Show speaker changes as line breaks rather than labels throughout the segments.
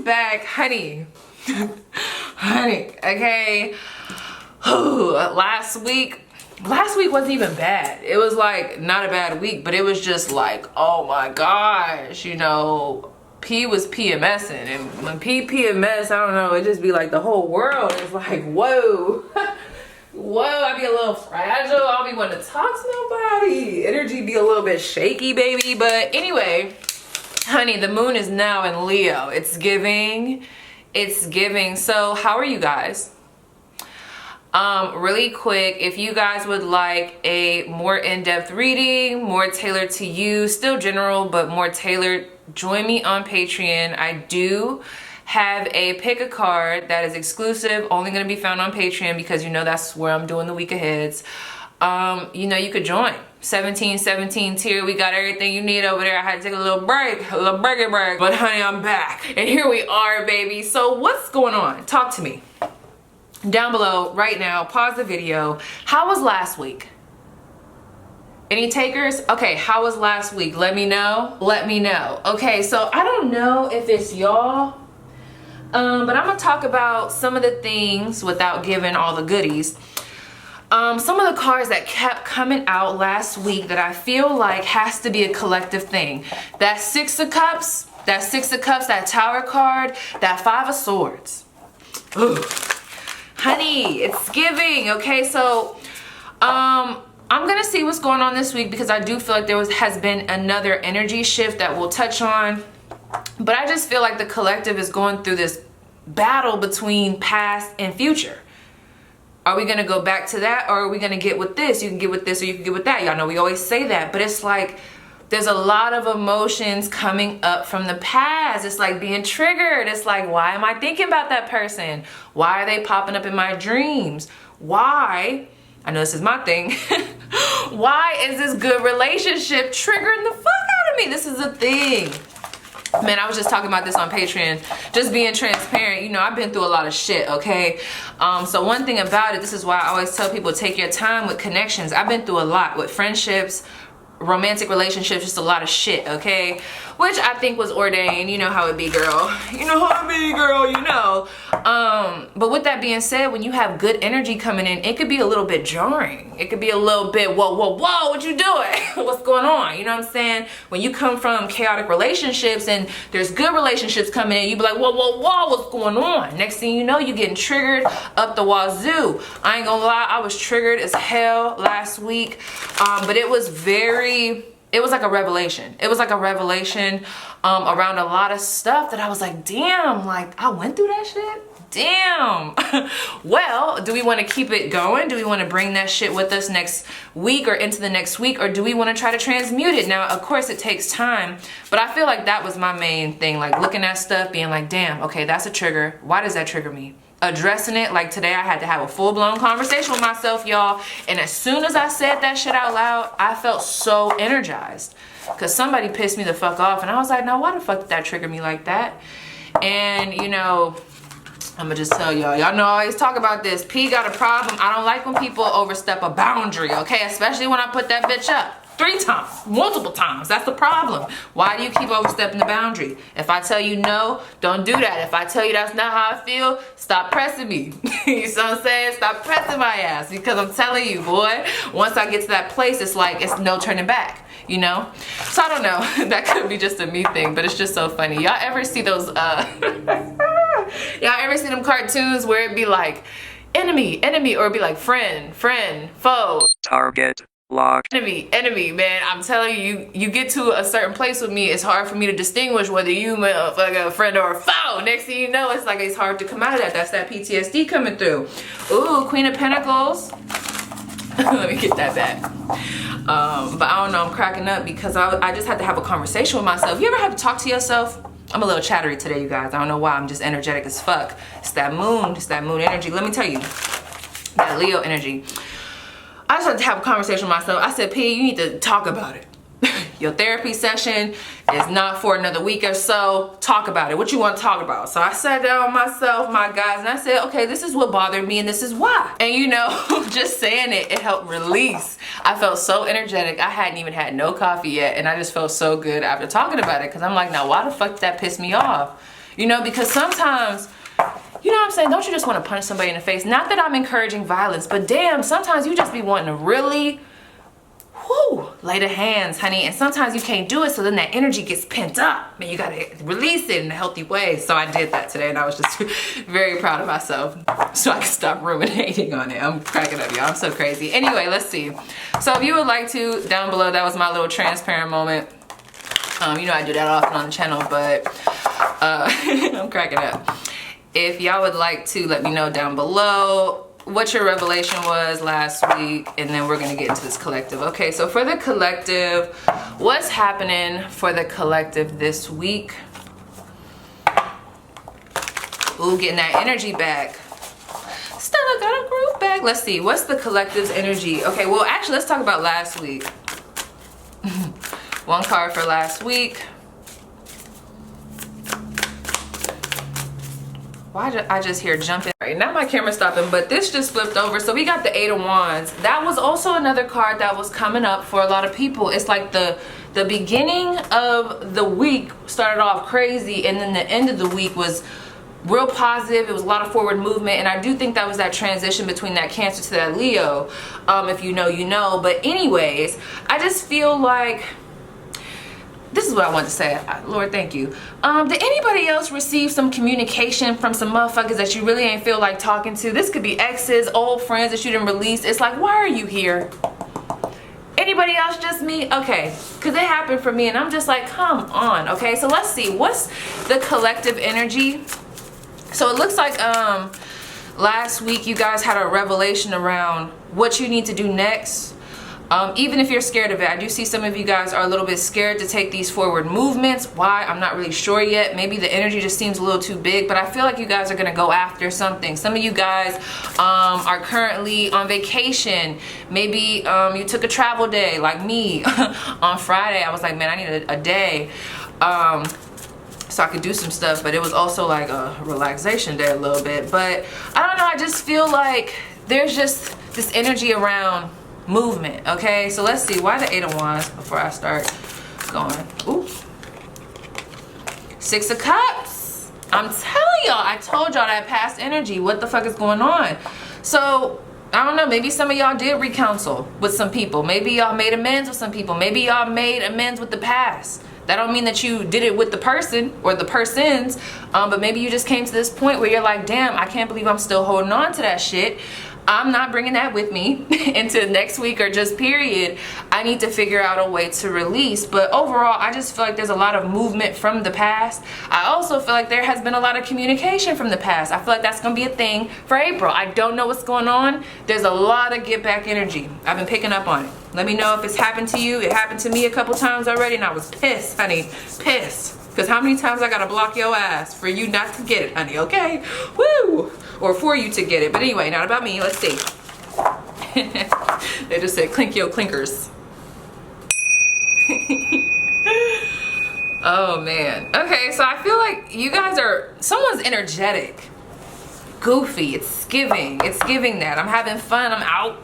is back, honey. Honey, okay. Last week wasn't even bad. It was like not a bad week, but it was just like, oh my gosh, you know, P was PMSing, and when P PMS, I don't know, it just be like the whole world is like, whoa. Whoa, I be a little fragile. I don't be wanting to talk to nobody. Energy be a little bit shaky, baby. But anyway, honey, the moon is now in Leo. It's giving. So how are you guys? Really quick, if you guys would like a more in-depth reading, more tailored to you, still general, but more tailored, join me on Patreon. I do have a pick a card that is exclusive, only going to be found on Patreon, because you know that's where I'm doing the week aheads. You know, you could join 17 tier. We got everything you need over there. I had to take a little break, but honey, I'm back and here we are, baby. So what's going on? Talk to me down below right now. Pause the video. How was last week? Any takers? Okay, how was last week? Let me know. Okay, so I don't know if it's y'all, but I'm gonna talk about some of the things without giving all the goodies. Some of the cards that kept coming out last week that I feel like has to be a collective thing. That Six of Cups, that Tower card, that Five of Swords. Ooh. Honey, it's giving. Okay, so I'm gonna see what's going on this week, because I do feel like has been another energy shift that we'll touch on. But I just feel like the collective is going through this battle between past and future. Are we gonna go back to that, or are we gonna get with this? You can get with this or you can get with that. Y'all know we always say that, but it's like there's a lot of emotions coming up from the past. It's like being triggered. It's like, why am I thinking about that person? Why are they popping up in my dreams? Why? I know this is my thing. Why is this good relationship triggering the fuck out of me? This is a thing. Man, I was just talking about this on Patreon, just being transparent. You know, I've been through a lot of shit, okay? So one thing about it, this is why I always tell people, take your time with connections. I've been through a lot with friendships, romantic relationships, just a lot of shit, okay? Which I think was ordained. You know how it be, girl. You know how it be, girl, you know. But with that being said, when you have good energy coming in, it could be a little bit jarring. It could be a little bit, whoa, what you doing? What's going on? You know what I'm saying? When you come from chaotic relationships and there's good relationships coming in, you be like, whoa, what's going on? Next thing you know, you getting triggered up the wazoo. I ain't gonna lie, I was triggered as hell last week. But it was like a revelation. It was like a revelation around a lot of stuff that I was like, damn, like I went through that shit? Damn. Well, do we want to keep it going? Do we want to bring that shit with us next week or into the next week? Or do we want to try to transmute it? Now, of course, it takes time, but I feel like that was my main thing. Like looking at stuff, being like, damn, okay, that's a trigger. Why does that trigger me? Addressing it. Like today I had to have a full-blown conversation with myself, y'all, and as soon as I said that shit out loud, I felt so energized, because somebody pissed me the fuck off, and I was like, now why the fuck did that trigger me like that? And you know, I'm gonna just tell y'all know I always talk about this. P got a problem. I don't like when people overstep a boundary, okay? Especially when I put that bitch up 3 times, multiple times. That's the problem. Why do you keep overstepping the boundary? If I tell you no, don't do that. If I tell you that's not how I feel, stop pressing me. You see what I'm saying? Stop pressing my ass, because I'm telling you, boy, once I get to that place, it's like, it's no turning back, you know? So I don't know. That could be just a me thing, but it's just so funny. Y'all ever see those, y'all ever see them cartoons where it'd be like, enemy, or it'd be like friend, foe.
Target. Lock.
Enemy, man. I'm telling you, you get to a certain place with me, it's hard for me to distinguish whether you like a friend or a foe. Next thing you know, it's like it's hard to come out of that. That's that PTSD coming through. Ooh, Queen of Pentacles. Let me get that back. But I don't know, I'm cracking up because I just had to have a conversation with myself. You ever have to talk to yourself? I'm a little chattery today, you guys. I don't know why, I'm just energetic as fuck. It's that moon energy. Let me tell you, that Leo energy. I just had to have a conversation with myself. I said, P, you need to talk about it. Your therapy session is not for another week or so. Talk about it. What you want to talk about? So I sat down with myself, my guys, and I said, okay, this is what bothered me and this is why. And you know, just saying it helped release. I felt so energetic. I hadn't even had no coffee yet, and I just felt so good after talking about it, because I'm like, now why the fuck did that piss me off? You know, because sometimes, you know what I'm saying, don't you just want to punch somebody in the face? Not that I'm encouraging violence, but damn, sometimes you just be wanting to really, lay the hands, honey. And sometimes you can't do it, so then that energy gets pent up and you gotta release it in a healthy way. So I did that today and I was just very proud of myself, so I can stop ruminating on it. I'm cracking up, y'all. I'm so crazy. Anyway, let's see. So if you would like to, down below, that was my little transparent moment. You know I do that often on the channel, but I'm cracking up. If y'all would like to, let me know down below what your revelation was last week, and then we're gonna get into this collective. Okay, so for the collective, what's happening for the collective this week? Ooh, getting that energy back. Stella got a groove back. Let's see, what's the collective's energy? Okay, well, actually, let's talk about last week. One card for last week. Why did I just hear jumping? Right now my camera's stopping, but this just flipped over. So we got the 8 of Wands. That was also another card that was coming up for a lot of people. It's like the beginning of the week started off crazy, and then the end of the week was real positive. It was a lot of forward movement, and I do think that was that transition between that Cancer to that Leo. If you know, you know. But anyways, I just feel like, this is what I want to say. Lord, thank you. Did anybody else receive some communication from some motherfuckers that you really ain't feel like talking to? This could be exes, old friends that you didn't release. It's like, why are you here? Anybody else, just me? Okay, because it happened for me, and I'm just like, come on. Okay, so let's see. What's the collective energy? So it looks like last week you guys had a revelation around what you need to do next. Even if you're scared of it, I do see some of you guys are a little bit scared to take these forward movements. Why? I'm not really sure yet. Maybe the energy just seems a little too big, but I feel like you guys are gonna go after something. Some of you guys are currently on vacation. Maybe you took a travel day like me. On Friday, I was like, man, I need a day so I could do some stuff, but it was also like a relaxation day a little bit. But I don't know, I just feel like there's just this energy around movement. Okay, so let's see, why the 8 of Wands before I start going. Ooh, 6 of Cups. I'm telling y'all, I told y'all that past energy. What the fuck is going on? So I don't know, maybe some of y'all did recounsel with some people. Maybe y'all made amends with some people. Maybe y'all made amends with the past. That don't mean that you did it with the person or the persons, but maybe you just came to this point where you're like, damn, I can't believe I'm still holding on to that shit. I'm not bringing that with me into next week or just period. I need to figure out a way to release. But overall, I just feel like there's a lot of movement from the past. I also feel like there has been a lot of communication from the past. I feel like that's going to be a thing for April. I don't know what's going on. There's a lot of get back energy. I've been picking up on it. Let me know if it's happened to you. It happened to me a couple times already, and I was pissed, honey. Pissed. Because how many times I got to block your ass for you not to get it, honey, okay? Woo! Or for you to get it. But anyway, not about me. Let's see. They just said clink yo clinkers. Oh, man. Okay, so I feel like you guys are, someone's energetic. Goofy. It's giving. It's giving that. I'm having fun. I'm out.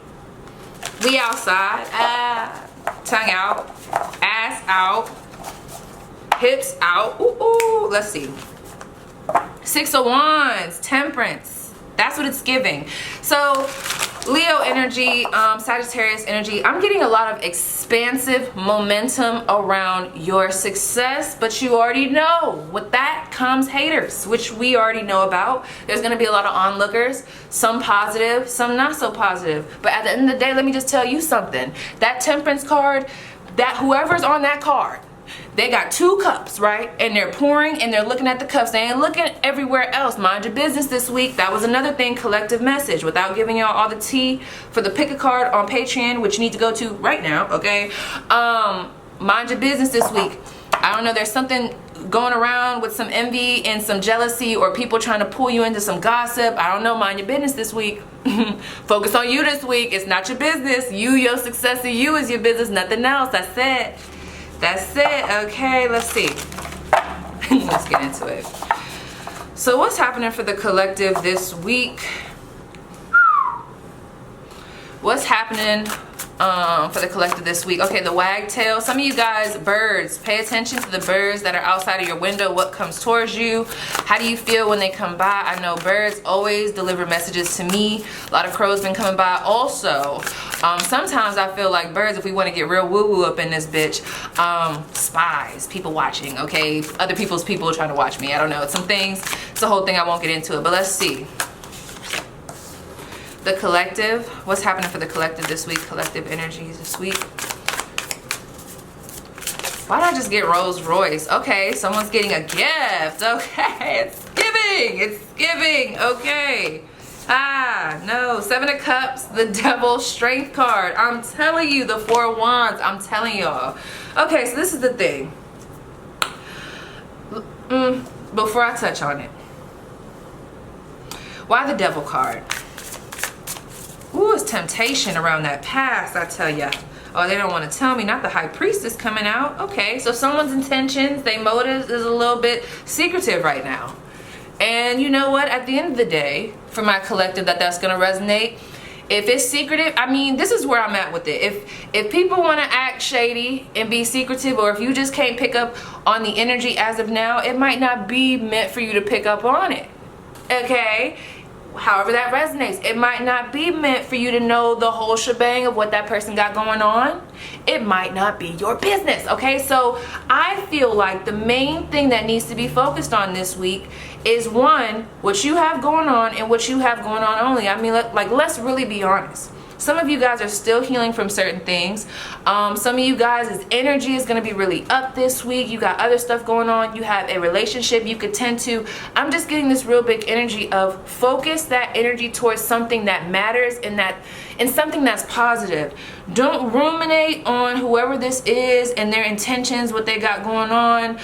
We outside. Tongue out. Ass out. Hips out. Ooh, ooh. Let's see. 6 of Wands. Temperance. That's what it's giving. So Leo energy, Sagittarius energy, I'm getting a lot of expansive momentum around your success, but you already know with that comes haters, which we already know about. There's going to be a lot of onlookers, some positive, some not so positive. But at the end of the day, let me just tell you something. That Temperance card, that whoever's on that card, they got 2 cups, right? And they're pouring and they're looking at the cups. They ain't looking everywhere else. Mind your business this week. That was another thing, collective message. Without giving y'all all the tea for the pick a card on Patreon, which you need to go to right now, okay? Mind your business this week. I don't know, there's something going around with some envy and some jealousy or people trying to pull you into some gossip. I don't know, mind your business this week. Focus on you this week. It's not your business. You, your success of you is your business, nothing else. That's it. That's it. Okay, let's see. Let's get into it. So what's happening for the collective this week? What's happening for the collective this week? Okay, the wagtail. Some of you guys, birds, pay attention to the birds that are outside of your window. What comes towards you? How do you feel when they come by? I know birds always deliver messages to me. A lot of crows been coming by also. Sometimes I feel like birds, if we want to get real woo-woo up in this bitch, spies, people watching, okay? Other people's people trying to watch me. I don't know. It's some things, it's a whole thing, I won't get into it, but let's see. The collective, what's happening for the collective this week? Collective energies this week. Why did I just get Rolls Royce? Okay, someone's getting a gift. Okay, it's giving, okay. Ah, no, 7 of Cups, the Devil, Strength card. I'm telling you, the 4 of Wands, I'm telling y'all. Okay, so this is the thing. Before I touch on it, why the Devil card? Ooh, it's temptation around that past, I tell ya. Oh, they don't want to tell me. Not the High Priestess coming out. Okay, so someone's intentions, their motives is a little bit secretive right now. And you know what? At the end of the day, for my collective that's going to resonate, if it's secretive, I mean, this is where I'm at with it. If people want to act shady and be secretive, or if you just can't pick up on the energy as of now, it might not be meant for you to pick up on it. Okay? However that resonates, it might not be meant for you to know the whole shebang of what that person got going on. It might not be your business, okay? So I feel like the main thing that needs to be focused on this week is, one, what you have going on and what you have going on only. I mean, like, let's really be honest. Some of you guys are still healing from certain things. Some of you guys' energy is going to be really up this week. You got other stuff going on. You have a relationship you could tend to. I'm just getting this real big energy of focus that energy towards something that matters and something that's positive. Don't ruminate on whoever this is and their intentions, what they got going on.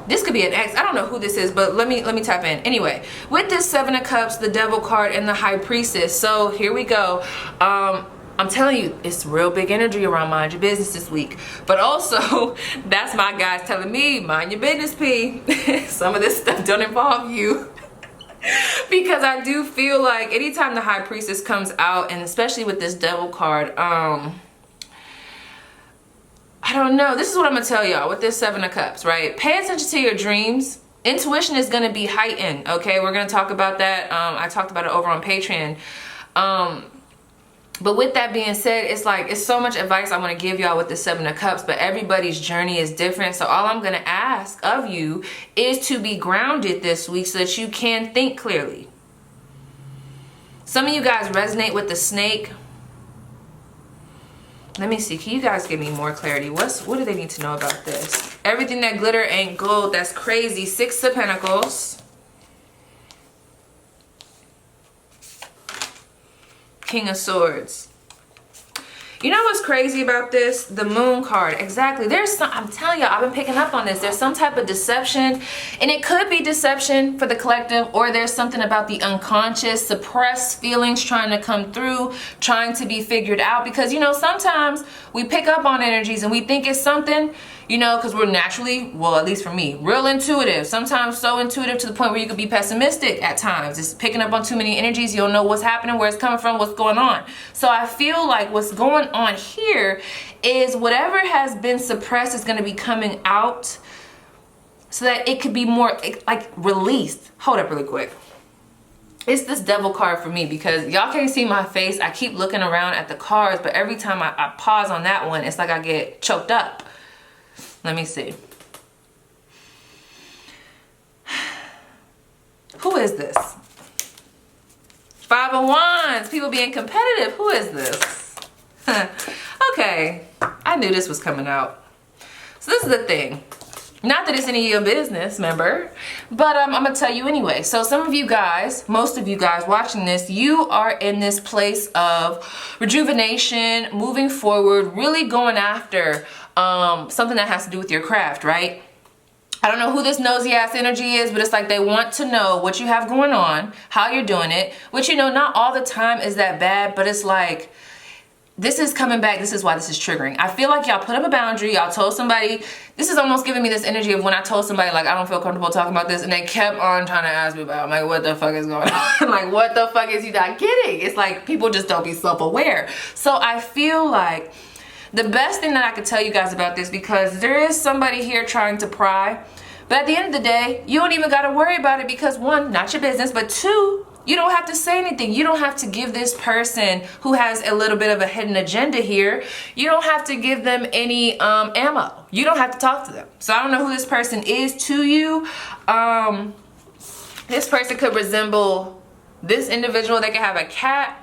This could be an ex. I don't know who this is, but let me tap in. Anyway, with this 7 of Cups, the Devil card, and the High Priestess. So here we go. I'm telling you, it's real big energy around mind your business this week. But also, that's my guys telling me, mind your business, P. Some of this stuff don't involve you. Because I do feel like anytime the High Priestess comes out, and especially with this Devil card, I don't know. This is what I'm going to tell y'all with this 7 of Cups, right? Pay attention to your dreams. Intuition is going to be heightened, okay? We're going to talk about that. I talked about it over on Patreon. But with that being said, it's like, it's so much advice I want to give y'all with the 7 of Cups, but everybody's journey is different. So all I'm going to ask of you is to be grounded this week so that you can think clearly. Some of you guys resonate with the snake. Let me see, can you guys give me more clarity? What do they need to know about this? Everything that glitter ain't gold. That's crazy. 6 of Pentacles. King of Swords. You know what's crazy about this? The Moon card. Exactly. There's some, I'm telling y'all, I've been picking up on this. There's some type of deception, and it could be deception for the collective, or there's something about the unconscious, suppressed feelings trying to come through, trying to be figured out. Because, you know, sometimes we pick up on energies and we think it's something, you know, because we're naturally, well, at least for me, real intuitive. Sometimes so intuitive to the point where you could be pessimistic at times. It's picking up on too many energies. You don't know what's happening, where it's coming from, what's going on. So I feel like what's going on here is whatever has been suppressed is going to be coming out so that it could be more like released. Hold up really quick. It's this Devil card for me because y'all can't see my face. I keep looking around at the cards, but every time I pause on that one, it's like I get choked up. Let me see. Who is this? 5 of Wands. People being competitive. Who is this? Okay. I knew this was coming out. So this is the thing. Not that it's any of your business, remember? But I'm going to tell you anyway. So some of you guys, most of you guys watching this, you are in this place of rejuvenation, moving forward, really going after something that has to do with your craft, right? I don't know who this nosy ass energy is, but it's like they want to know what you have going on, how you're doing it, which, you know, not all the time is that bad, but it's like this is coming back. This is why this is triggering. I feel like y'all put up a boundary. Y'all told somebody. This is almost giving me this energy of when I told somebody, like, I don't feel comfortable talking about this. And they kept on trying to ask me about it. I'm like, what the fuck is going on? Like, what the fuck is you not getting? It's like people just don't be self-aware. So I feel like the best thing that I could tell you guys about this, because there is somebody here trying to pry. But at the end of the day, you don't even got to worry about it because, one, not your business. But two, you don't have to say anything. You don't have to give this person who has a little bit of a hidden agenda here, you don't have to give them any ammo. You don't have to talk to them. So I don't know who this person is to you. This person could resemble this individual. They could have a cat.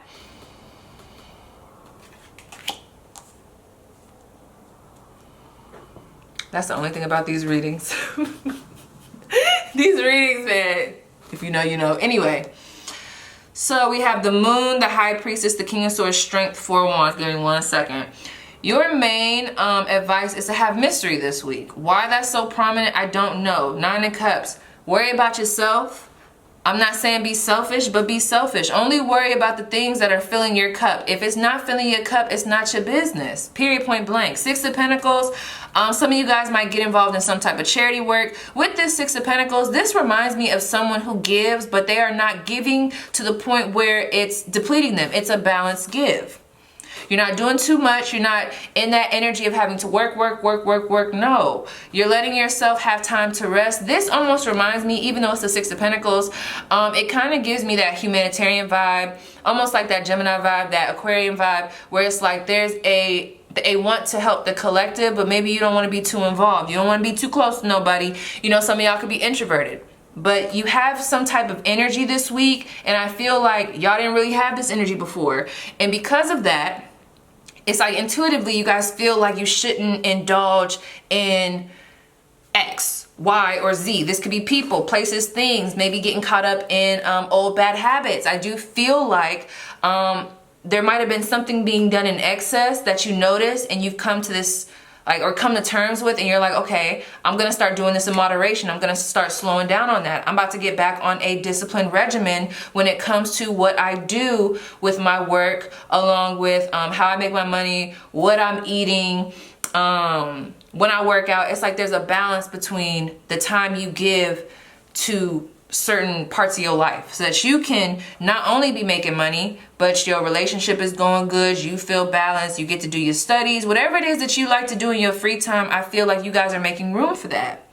That's the only thing about these readings. These readings, man. If you know, you know. Anyway. So we have the Moon, the High Priestess, the King of Swords, Strength, 4 Wands. Give me 1 second. Your main advice is to have mystery this week. Why that's so prominent, I don't know. 9 of Cups. Worry about yourself. I'm not saying be selfish, but be selfish. Only worry about the things that are filling your cup. If it's not filling your cup, it's not your business. Period, point blank. 6 of Pentacles. Some of you guys might get involved in some type of charity work. With this 6 of Pentacles, this reminds me of someone who gives, but they are not giving to the point where it's depleting them. It's a balanced give. You're not doing too much. You're not in that energy of having to work. No, you're letting yourself have time to rest. This almost reminds me, even though it's the 6 of Pentacles, it kind of gives me that humanitarian vibe, almost like that Gemini vibe, that Aquarian vibe, where it's like there's a want to help the collective, but maybe you don't want to be too involved. You don't want to be too close to nobody. You know, some of y'all could be introverted. But you have some type of energy this week, and I feel like y'all didn't really have this energy before. And because of that, it's like intuitively you guys feel like you shouldn't indulge in X, Y, or Z. This could be people, places, things, maybe getting caught up in old bad habits. I do feel like there might have been something being done in excess that you notice, and you've come to this, like, or come to terms with, and you're like, okay, I'm gonna start doing this in moderation. I'm gonna start slowing down on that. I'm about to get back on a disciplined regimen when it comes to what I do with my work, along with how I make my money, what I'm eating, when I work out. It's like there's a balance between the time you give to certain parts of your life so that you can not only be making money, but your relationship is going good, you feel balanced, you get to do your studies, whatever it is that you like to do in your free time. I feel like you guys are making room for that.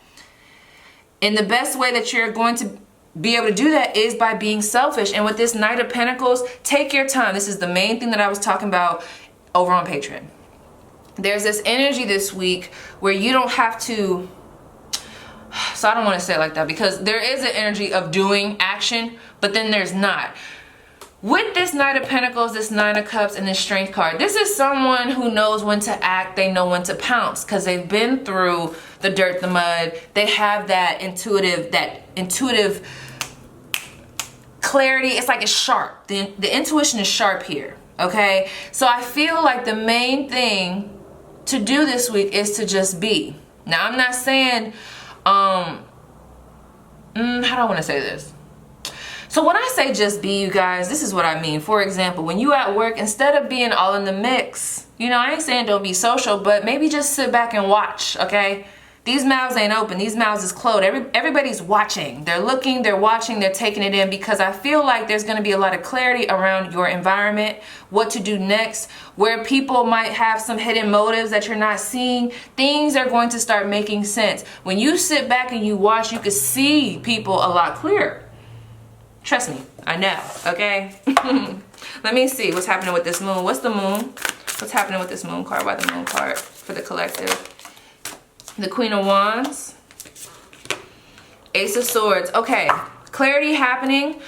And the best way that you're going to be able to do that is by being selfish. And with this Knight of Pentacles, take your time. This is the main thing that I was talking about over on Patreon. There's this energy this week where you don't have to, so I don't want to say it like that, because there is an energy of doing action, but then there's not. With this Knight of Pentacles, this 9 of Cups, and this Strength card, this is someone who knows when to act, they know when to pounce, because they've been through the dirt, the mud. They have that intuitive clarity. It's like it's sharp. The intuition is sharp here, okay? So I feel like the main thing to do this week is to just be. Now, I'm not saying, how do I want to say this? So when I say just be, you guys, this is what I mean. For example, when you at work, instead of being all in the mix, you know, I ain't saying don't be social, but maybe just sit back and watch, okay? These mouths ain't open. These mouths is closed. Everybody's watching. They're looking, they're watching, they're taking it in, because I feel like there's going to be a lot of clarity around your environment, what to do next, where people might have some hidden motives that you're not seeing. Things are going to start making sense. When you sit back and you watch, you can see people a lot clearer. Trust me, I know, okay? Let me see what's happening with this moon. What's the moon? What's happening with this moon card? Why the moon card for the collective? The Queen of Wands. Ace of Swords. Okay, clarity happening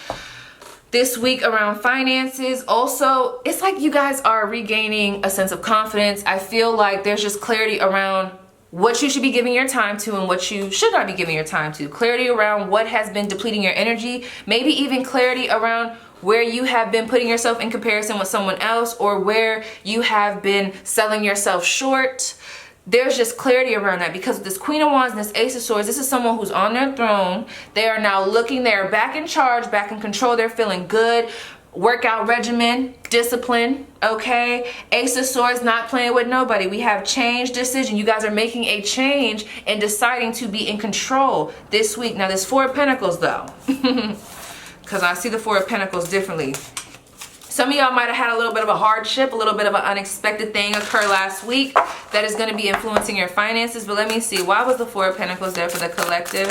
this week around finances. Also, it's like you guys are regaining a sense of confidence. I feel like there's just clarity around what you should be giving your time to and what you should not be giving your time to. Clarity around what has been depleting your energy. Maybe even clarity around where you have been putting yourself in comparison with someone else, or where you have been selling yourself short. There's just clarity around that, because with this Queen of Wands and this Ace of Swords, this is someone who's on their throne. They are now looking, they are back in charge, back in control. They're feeling good. workout regimen, discipline, okay? Ace of Swords, not playing with nobody. We have change, decision. You guys are making a change and deciding to be in control this week. Now, there's Four of Pentacles, though, because I see the Four of Pentacles differently. Some of y'all might have had a little bit of a hardship, a little bit of an unexpected thing occur last week that is going to be influencing your finances. But let me see. Why was the Four of Pentacles there for the collective?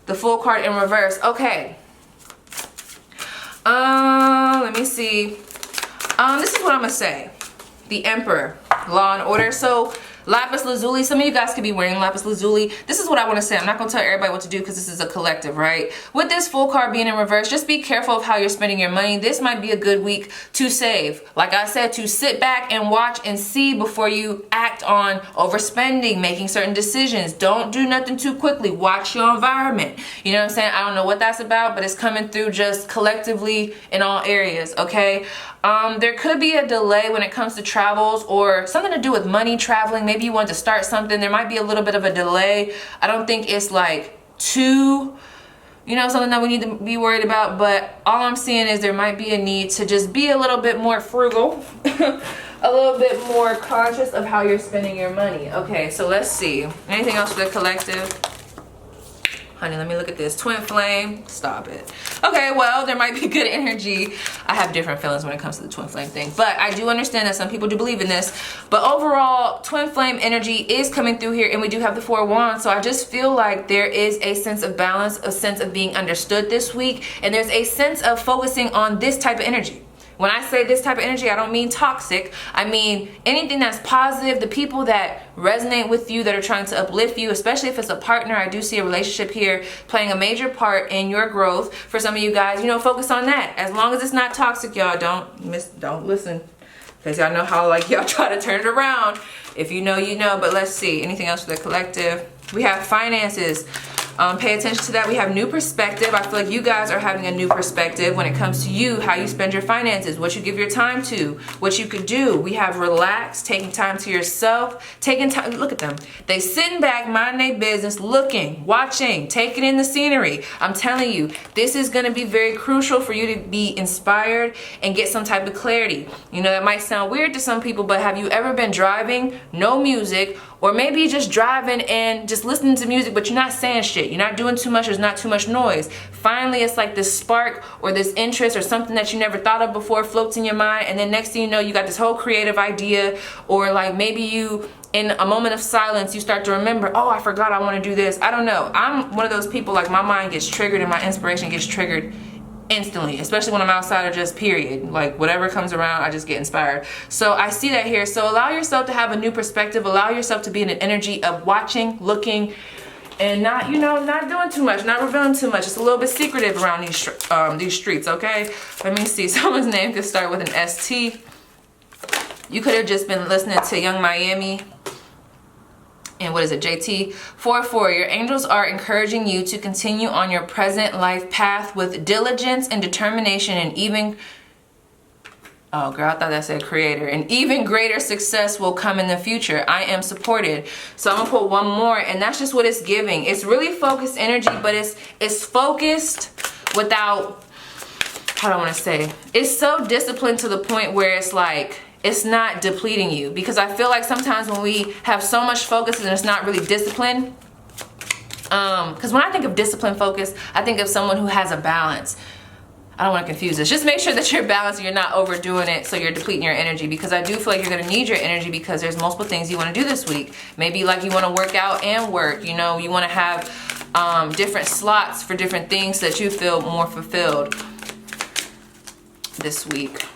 The Fool card in reverse. Okay. Let me see. This is what I'm gonna say. The Emperor, Law and Order. So lapis lazuli, some of you guys could be wearing lapis lazuli. This is what I want to say. I'm not going to tell everybody what to do because this is a collective, right? With this Fool card being in reverse, just be careful of how you're spending your money. This might be a good week to save. Like I said, to sit back and watch and see before you act on overspending, making certain decisions. Don't do nothing too quickly. Watch your environment. You know what I'm saying? I don't know what that's about, but it's coming through just collectively in all areas, okay? There could be a delay when it comes to travels or something to do with money, traveling. Maybe you want to start something. There might be a little bit of a delay. I don't think it's like too, you know, something that we need to be worried about. But all I'm seeing is there might be a need to just be a little bit more frugal, a little bit more conscious of how you're spending your money. Okay, so let's see. Anything else for the collective? Honey, let me look at this. Twin flame. Stop it. Okay, well, there might be good energy. I have different feelings when it comes to the twin flame thing. But I do understand that some people do believe in this. But overall, twin flame energy is coming through here. And we do have the Four of Wands. So I just feel like there is a sense of balance, a sense of being understood this week. And there's a sense of focusing on this type of energy. When I say this type of energy, I don't mean toxic. I mean anything that's positive, the people that resonate with you, that are trying to uplift you, especially if it's a partner. I do see a relationship here playing a major part in your growth. For some of you guys, you know, focus on that. As long as it's not toxic, y'all, don't listen. Because y'all know how like y'all try to turn it around. If you know, you know. But let's see. Anything else for the collective? We have finances. Pay attention to that. We have new perspective. I feel like you guys are having a new perspective when it comes to you, how you spend your finances, what you give your time to, what you could do. We have relax, taking time to yourself, taking time. Look at them. They sitting back, minding their business, looking, watching, taking in the scenery. I'm telling you, this is going to be very crucial for you to be inspired and get some type of clarity. You know, that might sound weird to some people, but have you ever been driving, no music, or maybe just driving and just listening to music, but you're not saying shit. You're not doing too much. There's not too much noise. Finally, it's like this spark or this interest or something that you never thought of before floats in your mind. And then next thing you know, you got this whole creative idea, or like maybe you, in a moment of silence, you start to remember, oh, I forgot I want to do this. I don't know. I'm one of those people, like my mind gets triggered and my inspiration gets triggered instantly, especially when I'm outside or just period. Like whatever comes around, I just get inspired. So I see that here. So allow yourself to have a new perspective. Allow yourself to be in an energy of watching, looking, and not, you know, not doing too much, not revealing too much. It's a little bit secretive around these streets, okay? Let me see. Someone's name could start with an ST. You could have just been listening to Young Miami. And what is it, JT? 4-4, your angels are encouraging you to continue on your present life path with diligence and determination, and even, oh girl, I thought that said creator, and even greater success will come in the future. I am supported. So I'm gonna put one more, and that's just what it's giving. It's really focused energy, but it's focused without, how do I wanna say? It's so disciplined to the point where it's like, it's not depleting you. Because I feel like sometimes when we have so much focus and it's not really disciplined, because when I think of discipline focus, I think of someone who has a balance. I don't want to confuse this. Just make sure that you're balanced and you're not overdoing it so you're depleting your energy, because I do feel like you're going to need your energy because there's multiple things you want to do this week. Maybe like you want to work out and work, you know, you want to have different slots for different things so that you feel more fulfilled this week.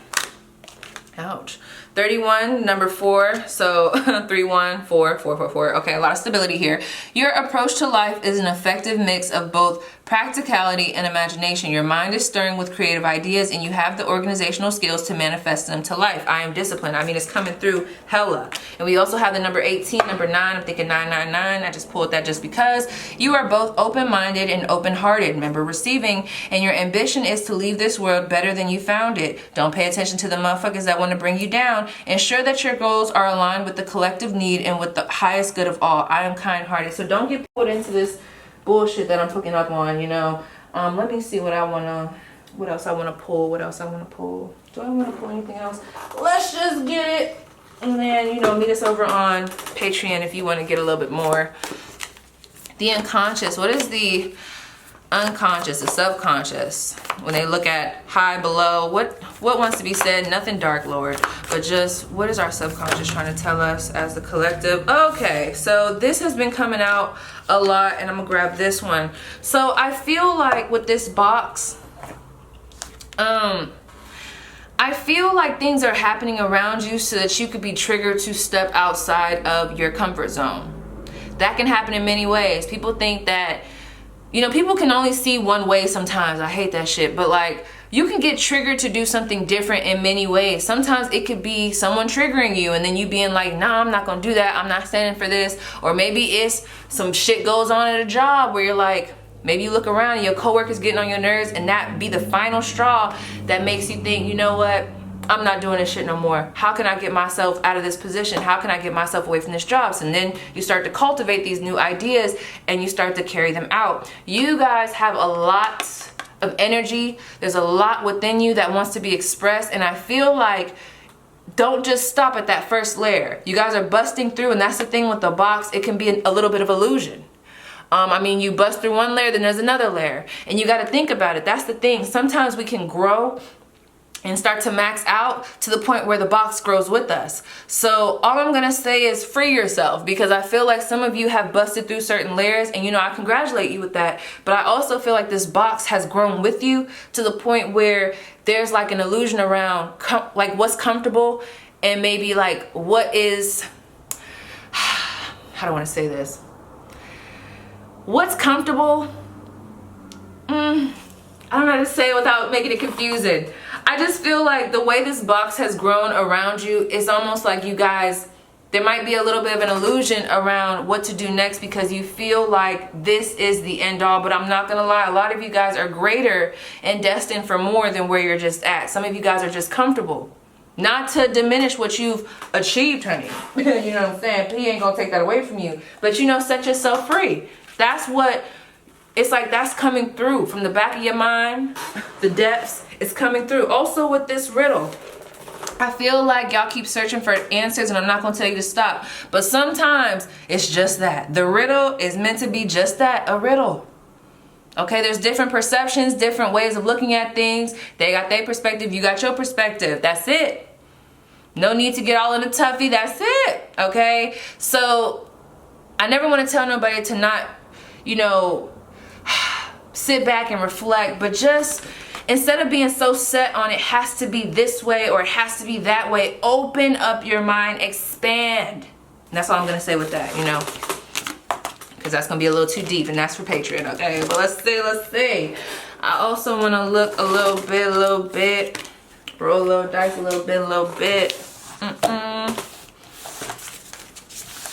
Ouch. 31, number 4, so 3, 1, 4, 4, 4, 4. Okay, a lot of stability here. Your approach to life is an effective mix of both practicality and imagination. Your mind is stirring with creative ideas and you have the organizational skills to manifest them to life. I am disciplined. I mean, it's coming through hella. And we also have the number 18, number 9. I'm thinking 999. I just pulled that just because. You are both open-minded and open-hearted. Remember, receiving, and your ambition is to leave this world better than you found it. Don't pay attention to the motherfuckers that want to bring you down. Ensure that your goals are aligned with the collective need and with the highest good of all. I am kind-hearted. So don't get pulled into this bullshit that I'm picking up on, you know. Let me see what I want to What else I want to pull? What else I want to pull? Do I want to pull anything else? Let's just get it. And then, you know, meet us over on Patreon if you want to get a little bit more. The unconscious. What is the unconscious, the subconscious? When they look at high, below, what wants to be said? Nothing dark, Lord, but just what is our subconscious trying to tell us as the collective? Okay, so this has been coming out a lot, and I'm gonna grab this one. So I feel like with this box, I feel like things are happening around you so that you could be triggered to step outside of your comfort zone. That can happen in many ways. People think that, you know, people can only see one way sometimes. I hate that shit. But like, you can get triggered to do something different in many ways. Sometimes it could be someone triggering you and then you being like, nah, I'm not gonna do that. I'm not standing for this. Or maybe it's some shit goes on at a job where you're like, maybe you look around and your coworker's getting on your nerves, and that be the final straw that makes you think, you know what? I'm not doing this shit no more. How can I get myself out of this position? How can I get myself away from this job? And then you start to cultivate these new ideas and you start to carry them out. You guys have a lot of energy. There's a lot within you that wants to be expressed. And I feel like, don't just stop at that first layer. You guys are busting through, and that's the thing with the box. It can be a little bit of illusion. I mean, you bust through one layer, then there's another layer. And you got to think about it. That's the thing. Sometimes we can grow and start to max out to the point where the box grows with us. So all I'm gonna say is free yourself, because I feel like some of you have busted through certain layers, and you know, I congratulate you with that. But I also feel like this box has grown with you to the point where there's like an illusion around like what's comfortable and maybe like what is, how do I wanna say this? What's comfortable? I don't know how to say it without making it confusing. I just feel like the way this box has grown around you, it's almost like you guys, there might be a little bit of an illusion around what to do next, because you feel like this is the end all. But I'm not gonna lie, a lot of you guys are greater and destined for more than where you're just at. Some of you guys are just comfortable. Not to diminish what you've achieved, honey. You know what I'm saying? He ain't gonna take that away from you. But you know, set yourself free. That's what, it's like that's coming through from the back of your mind, the depths. It's coming through. Also with this riddle, I feel like y'all keep searching for answers, and I'm not gonna tell you to stop, but sometimes it's just that. The riddle is meant to be just that, a riddle. Okay, there's different perceptions, different ways of looking at things. They got their perspective, you got your perspective. That's it. No need to get all in the toughie, that's it. Okay, so I never want to tell nobody to not, you know, sit back and reflect, but just instead of being so set on it has to be this way or it has to be that way, open up your mind, expand. And that's all I'm gonna say with that, you know, because that's gonna be a little too deep, and that's for Patreon, okay? But let's see. I also want to look a little bit, roll a little dice a little bit.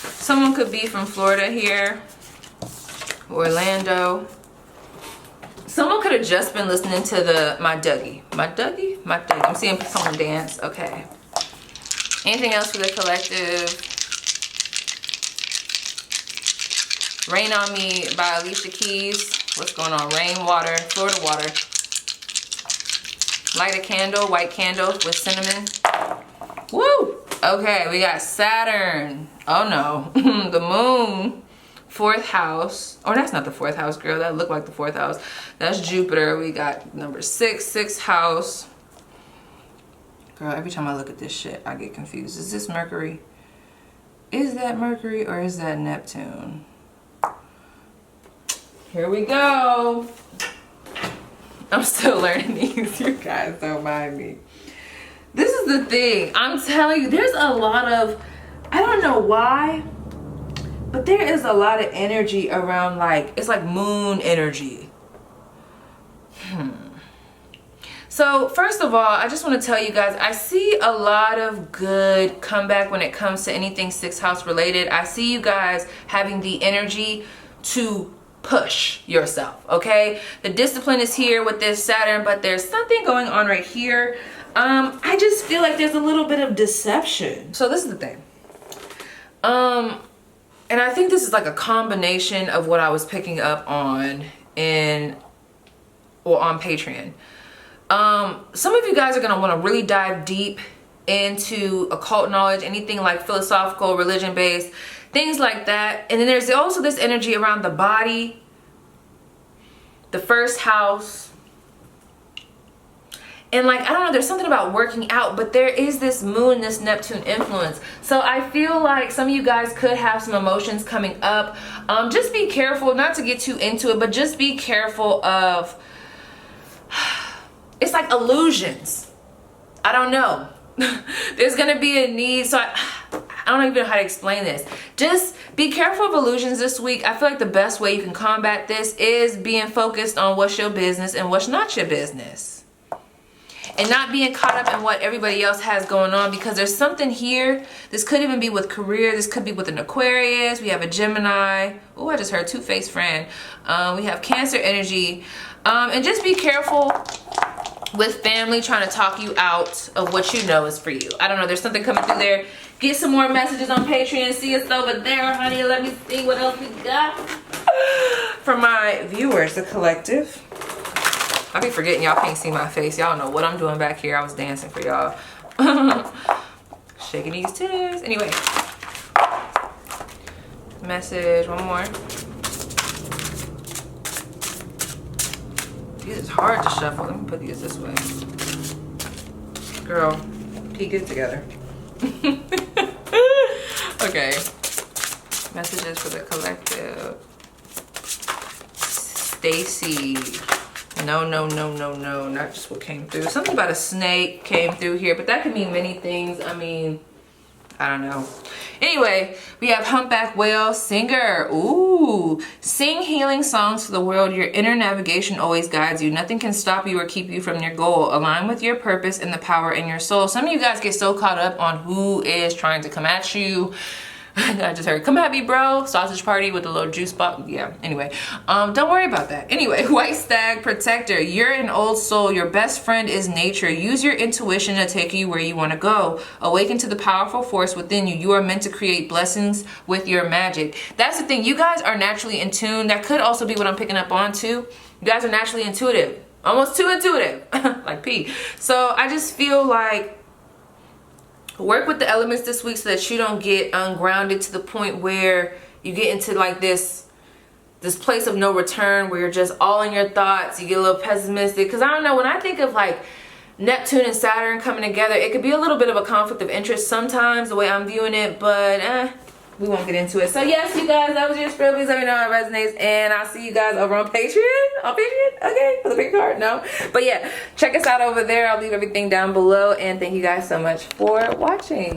Someone could be from Florida here, Orlando. Someone could have just been listening to my Dougie. I'm seeing someone dance. Okay. Anything else for the collective? Rain on Me by Alicia Keys. What's going on? Rain, water, Florida water. Light a candle, white candle with cinnamon. Woo! Okay, we got Saturn. Oh no. The moon. 4th house. Oh, that's not the 4th house, girl. That looked like the 4th house. That's Jupiter. We got number 6, 6th house. Girl, every time I look at this shit, I get confused. Is this Mercury? Is that Mercury or is that Neptune? Here we go. I'm still learning these. You guys don't mind me. This is the thing. I'm telling you, there's a lot of, I don't know why, but there is a lot of energy around, like, it's like moon energy. So first of all, I just want to tell you guys, I see a lot of good comeback when it comes to anything 6th house related. I see you guys having the energy to push yourself, okay? The discipline is here with this Saturn, but there's something going on right here. I just feel like there's a little bit of deception. So this is the thing. And I think this is like a combination of what I was picking up on on Patreon. Some of you guys are going to want to really dive deep into occult knowledge, anything like philosophical, religion based, things like that. And then there's also this energy around the body, the first house. And like, I don't know, there's something about working out, but there is this moon, this Neptune influence. So I feel like some of you guys could have some emotions coming up. Just be careful, not to get too into it, but just be careful of, it's like illusions. I don't know. There's gonna be a need, so I don't even know how to explain this. Just be careful of illusions this week. I feel like the best way you can combat this is being focused on what's your business and what's not your business, and not being caught up in what everybody else has going on, because there's something here. This could even be with career. This could be with an Aquarius. We have a Gemini. Oh, I just heard two-faced friend. We have Cancer energy. And just be careful with family trying to talk you out of what you know is for you. I don't know, there's something coming through there. Get some more messages on Patreon. See us over there, honey. Let me see what else we got. For my viewers, the collective. I be forgetting y'all can't see my face. Y'all know what I'm doing back here. I was dancing for y'all. Shaking these titties. Anyway. Message, one more. These is hard to shuffle. Let me put these this way. Girl, P, get it together. Okay. Messages for the collective. Stacy. No, no, no, no, no. Not just what came through. Something about a snake came through here, but that could mean many things. I mean, I don't know. Anyway, we have humpback whale, singer. Ooh, sing healing songs to the world. Your inner navigation always guides you. Nothing can stop you or keep you from your goal. Align with your purpose and the power in your soul. Some of you guys get so caught up on who is trying to come at you. I just heard, come at me, bro. Sausage party with a little juice box. Yeah, anyway, don't worry about that. Anyway, white stag, protector. You're an old soul. Your best friend is nature. Use your intuition to take you where you want to go. Awaken to the powerful force within you. You are meant to create blessings with your magic. That's the thing. You guys are naturally in tune. That could also be what I'm picking up on too. You guys are naturally intuitive. Almost too intuitive. Like P. So I just feel like work with the elements this week so that you don't get ungrounded to the point where you get into like this place of no return where you're just all in your thoughts. You get a little pessimistic, because I don't know, when I think of like Neptune and Saturn coming together, it could be a little bit of a conflict of interest sometimes, the way I'm viewing it, but we won't get into it. So yes, you guys, that was your spirit. Please let me know how it resonates, and I'll see you guys over on Patreon. On Patreon? Okay, for the big card? No. But yeah, check us out over there. I'll leave everything down below, and thank you guys so much for watching.